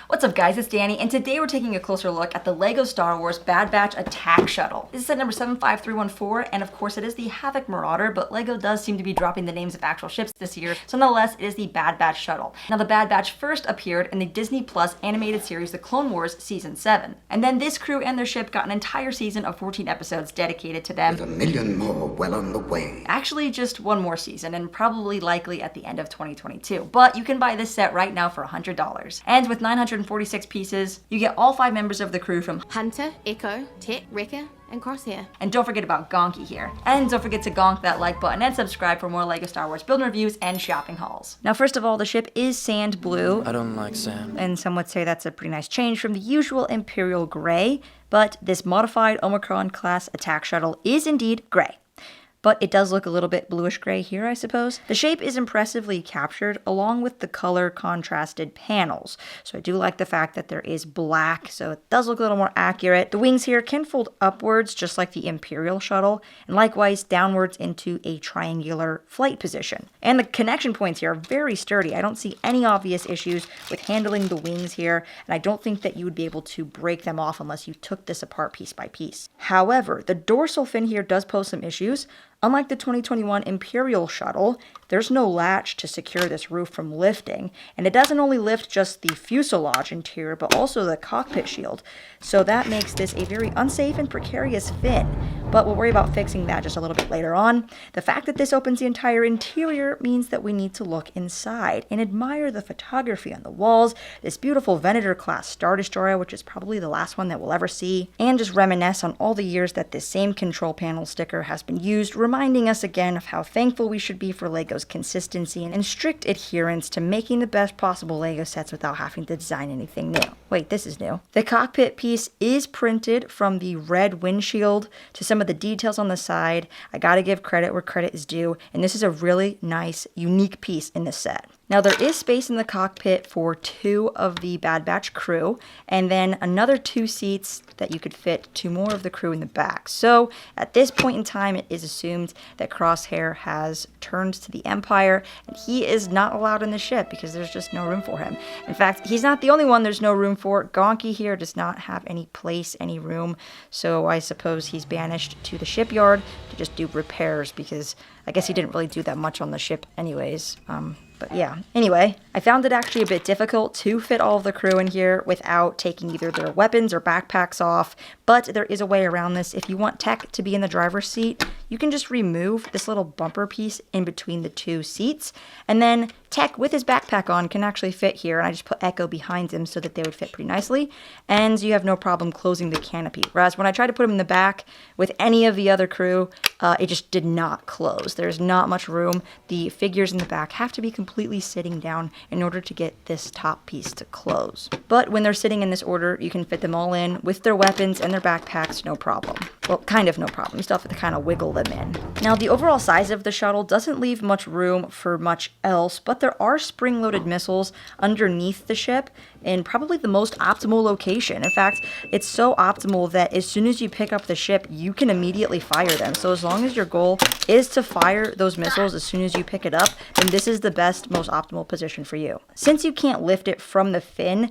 What's up guys, it's Danny, and today we're taking a closer look at the LEGO Star Wars Bad Batch Attack Shuttle. This is set number 75314, and of course it is the Havoc Marauder, but LEGO does seem to be dropping the names of actual ships this year, so nonetheless it is the Bad Batch Shuttle. Now the Bad Batch first appeared in the Disney Plus animated series The Clone Wars Season 7, and then this crew and their ship got an entire season of 14 episodes dedicated to them. With 1 million more well on the way. Actually just one more season, and probably likely at the end of 2022, but you can buy this set right now for $100. And with 946 pieces, you get all 5 members of the crew from Hunter, Echo, Tech, Wrecker, and Crosshair. And don't forget about Gonky here. And don't forget to gonk that like button and subscribe for more LEGO Star Wars build reviews and shopping hauls. Now first of all, the ship is sand blue. I don't like sand. And some would say that's a pretty nice change from the usual Imperial gray, but this modified Omicron class attack shuttle is indeed gray. But it does look a little bit bluish gray here, I suppose. The shape is impressively captured along with the color contrasted panels. So I do like the fact that there is black, so it does look a little more accurate. The wings here can fold upwards just like the Imperial shuttle, and likewise downwards into a triangular flight position. And the connection points here are very sturdy. I don't see any obvious issues with handling the wings here, and I don't think that you would be able to break them off unless you took this apart piece by piece. However, the dorsal fin here does pose some issues. Unlike the 2021 Imperial shuttle, there's no latch to secure this roof from lifting, and it doesn't only lift just the fuselage interior, but also the cockpit shield. So that makes this a very unsafe and precarious fin, but we'll worry about fixing that just a little bit later on. The fact that this opens the entire interior means that we need to look inside and admire the photography on the walls, this beautiful Venator class Star Destroyer, which is probably the last one that we'll ever see, and just reminisce on all the years that this same control panel sticker has been used, reminding us again of how thankful we should be for LEGO's consistency and strict adherence to making the best possible LEGO sets without having to design anything new. Wait, this is new. The cockpit piece is printed from the red windshield to some of the details on the side. I gotta give credit where credit is due, and this is a really nice, unique piece in this set. Now there is space in the cockpit for 2 of the Bad Batch crew, and then another 2 seats that you could fit 2 more of the crew in the back. So at this point in time, it is assumed that Crosshair has turned to the Empire, and he is not allowed in the ship because there's just no room for him. In fact, he's not the only one there's no room for. Gonky here does not have any place, any room, so I suppose he's banished to the shipyard to just do repairs because I guess he didn't really do that much on the ship anyways. But yeah, anyway, I found it actually a bit difficult to fit all of the crew in here without taking either their weapons or backpacks off, but there is a way around this. If you want Tech to be in the driver's seat, you can just remove this little bumper piece in between the 2 seats, and then Tech with his backpack on can actually fit here, and I just put Echo behind him so that they would fit pretty nicely, and you have no problem closing the canopy. Whereas when I tried to put him in the back with any of the other crew, it just did not close. There's not much room. The figures in the back have to be completely sitting down in order to get this top piece to close. But when they're sitting in this order, you can fit them all in with their weapons and their backpacks, no problem. Well, kind of no problem. You still have to kind of wiggle them in. Now, the overall size of the shuttle doesn't leave much room for much else, but there are spring-loaded missiles underneath the ship in probably the most optimal location. In fact, it's so optimal that as soon as you pick up the ship, you can immediately fire them. So as long as your goal is to fire those missiles as soon as you pick it up, then this is the best, most optimal position for you. Since you can't lift it from the fin,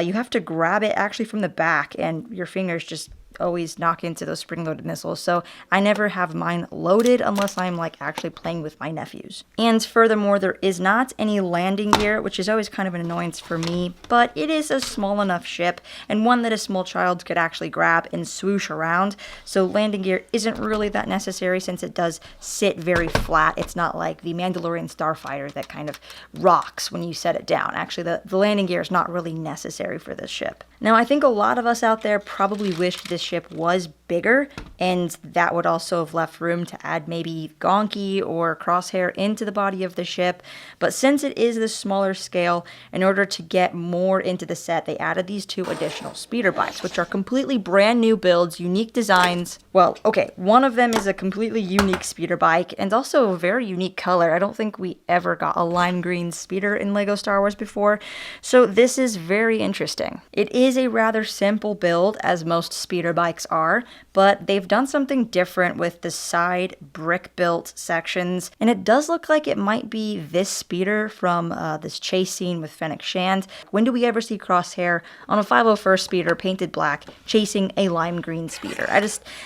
you have to grab it actually from the back, and your fingers just always knock into those spring-loaded missiles, so I never have mine loaded unless I'm like actually playing with my nephews. And furthermore, there is not any landing gear, which is always kind of an annoyance for me, but it is a small enough ship and one that a small child could actually grab and swoosh around, so landing gear isn't really that necessary since it does sit very flat. It's not like the Mandalorian Starfighter that kind of rocks when you set it down. Actually, the landing gear is not really necessary for this ship. Now, I think a lot of us out there probably wished this ship was bigger, and that would also have left room to add maybe Gonky or Crosshair into the body of the ship. But since it is this smaller scale, in order to get more into the set, they added these 2 additional speeder bikes, which are completely brand new builds, unique designs. Well, okay, one of them is a completely unique speeder bike and also a very unique color. I don't think we ever got a lime green speeder in LEGO Star Wars before, so this is very interesting. It is a rather simple build, as most speeder bikes are, but they've done something different with the side brick-built sections, and it does look like it might be this speeder from this chase scene with Fennec Shand. When do we ever see Crosshair on a 501st speeder painted black chasing a lime green speeder?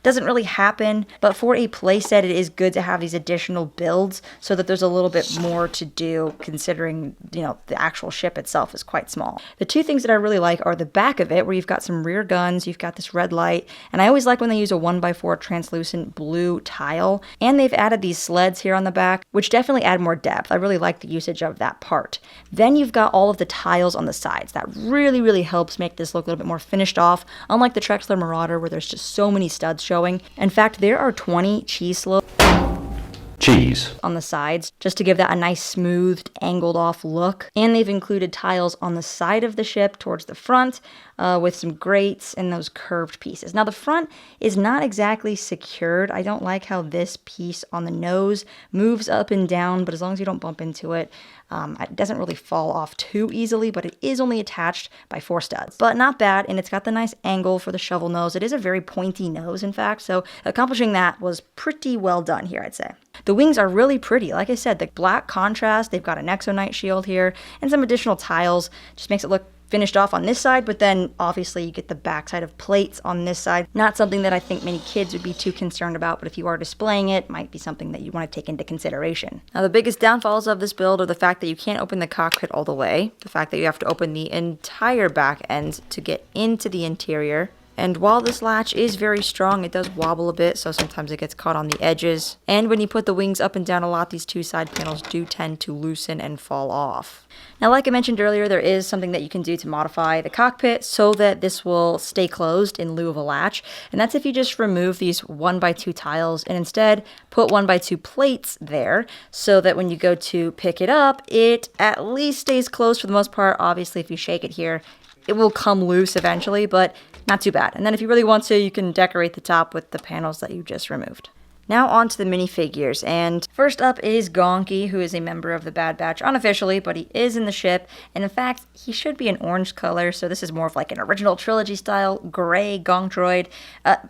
Doesn't really happen, but for a playset, it is good to have these additional builds so that there's a little bit more to do, considering, the actual ship itself is quite small. The two things that I really like are the back of it, where you've got some rear guns, you've got this red light, and I always like when they use a 1x4 translucent blue tile, and they've added these sleds here on the back, which definitely add more depth. I really like the usage of that part. Then you've got all of the tiles on the sides. That really, really helps make this look a little bit more finished off, unlike the Trexler Marauder, where there's just so many studs showing. In fact, there are 20 cheese slopes on the sides, just to give that a nice smoothed, angled off look. And they've included tiles on the side of the ship towards the front, with some grates and those curved pieces. Now the front is not exactly secured. I don't like how this piece on the nose moves up and down, but as long as you don't bump into it, it doesn't really fall off too easily, but it is only attached by 4 studs. But not bad, and it's got the nice angle for the shovel nose. It is a very pointy nose, in fact, so accomplishing that was pretty well done here, I'd say. The wings are really pretty. Like I said, the black contrast, they've got an exonite shield here, and some additional tiles. Just makes it look finished off on this side, but then obviously you get the backside of plates on this side. Not something that I think many kids would be too concerned about, but if you are displaying it, might be something that you want to take into consideration. Now the biggest downfalls of this build are the fact that you can't open the cockpit all the way, the fact that you have to open the entire back end to get into the interior. And while this latch is very strong, it does wobble a bit, so sometimes it gets caught on the edges. And when you put the wings up and down a lot, these two side panels do tend to loosen and fall off. Now, like I mentioned earlier, there is something that you can do to modify the cockpit so that this will stay closed in lieu of a latch. And that's if you just remove these 1x2 tiles and instead put 1x2 plates there so that when you go to pick it up, it at least stays closed for the most part. Obviously, if you shake it here, it will come loose eventually, but not too bad. And then if you really want to, you can decorate the top with the panels that you just removed. Now on to the minifigures, and first up is Gonky, who is a member of the Bad Batch unofficially, but he is in the ship, and in fact, he should be an orange color, so this is more of like an original trilogy style gray Gonk droid.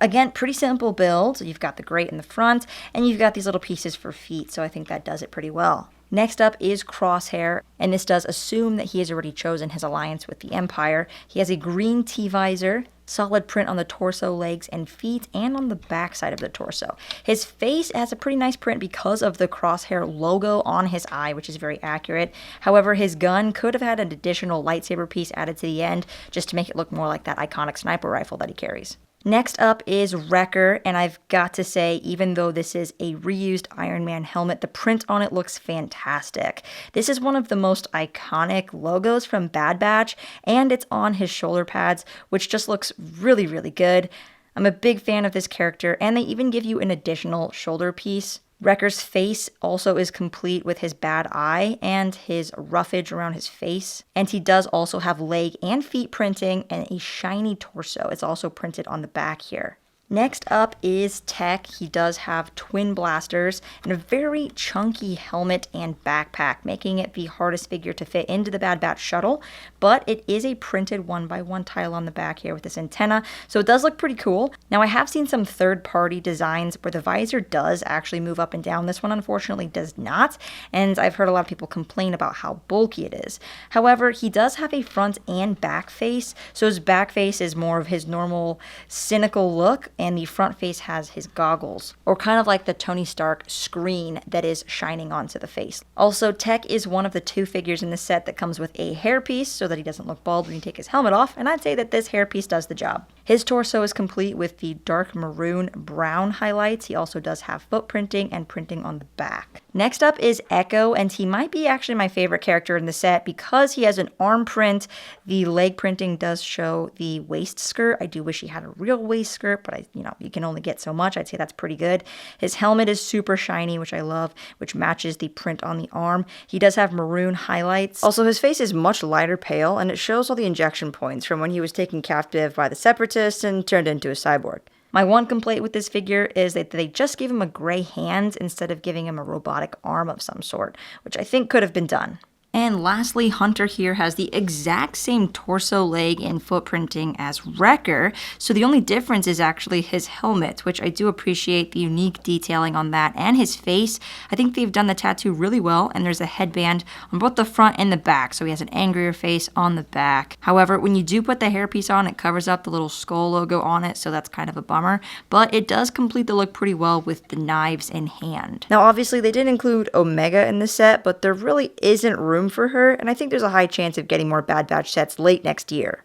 Again, pretty simple build. You've got the grate in the front, and you've got these little pieces for feet, so I think that does it pretty well. Next up is Crosshair, and this does assume that he has already chosen his alliance with the Empire. He has a green T-visor, solid print on the torso, legs, and feet, and on the back side of the torso. His face has a pretty nice print because of the Crosshair logo on his eye, which is very accurate. However, his gun could have had an additional lightsaber piece added to the end, just to make it look more like that iconic sniper rifle that he carries. Next up is Wrecker, and I've got to say, even though this is a reused Iron Man helmet, the print on it looks fantastic. This is one of the most iconic logos from Bad Batch, and it's on his shoulder pads, which just looks really, really good. I'm a big fan of this character, and they even give you an additional shoulder piece. Wrecker's face also is complete with his bad eye and his roughage around his face. And he does also have leg and feet printing and a shiny torso. It's also printed on the back here. Next up is Tech. He does have twin blasters and a very chunky helmet and backpack, making it the hardest figure to fit into the Bad Batch shuttle, but it is a printed 1x1 tile on the back here with this antenna, so it does look pretty cool. Now, I have seen some third-party designs where the visor does actually move up and down. This one, unfortunately, does not, and I've heard a lot of people complain about how bulky it is. However, he does have a front and back face, so his back face is more of his normal cynical look, and the front face has his goggles, or kind of like the Tony Stark screen that is shining onto the face. Also, Tech is one of the 2 figures in the set that comes with a hairpiece so that he doesn't look bald when you take his helmet off, and I'd say that this hairpiece does the job. His torso is complete with the dark maroon brown highlights. He also does have foot printing and printing on the back. Next up is Echo, and he might be actually my favorite character in the set because he has an arm print. The leg printing does show the waist skirt. I do wish he had a real waist skirt, but you can only get so much. I'd say that's pretty good. His helmet is super shiny, which I love, which matches the print on the arm. He does have maroon highlights. Also, his face is much lighter pale, and it shows all the injection points from when he was taken captive by the Separatists and turned into a cyborg. My one complaint with this figure is that they just gave him a gray hand instead of giving him a robotic arm of some sort, which I think could have been done. And lastly, Hunter here has the exact same torso, leg, and footprinting as Wrecker, so the only difference is actually his helmet, which I do appreciate the unique detailing on that, and his face. I think they've done the tattoo really well, and there's a headband on both the front and the back, so he has an angrier face on the back. However, when you do put the hairpiece on, it covers up the little skull logo on it, so that's kind of a bummer, but it does complete the look pretty well with the knives in hand. Now obviously they did include Omega in the set, but there really isn't room for her, and I think there's a high chance of getting more Bad Batch sets late next year.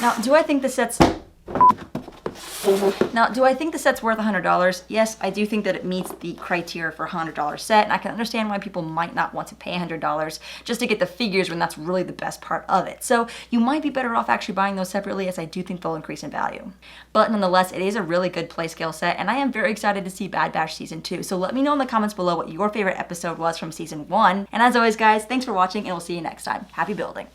Now, do I think the set's worth $100? Yes, I do think that it meets the criteria for a $100 set, and I can understand why people might not want to pay $100 just to get the figures when that's really the best part of it. So you might be better off actually buying those separately, as I do think they'll increase in value. But nonetheless, it is a really good play scale set, and I am very excited to see Bad Batch Season 2. So let me know in the comments below what your favorite episode was from Season 1. And as always, guys, thanks for watching, and we'll see you next time. Happy building.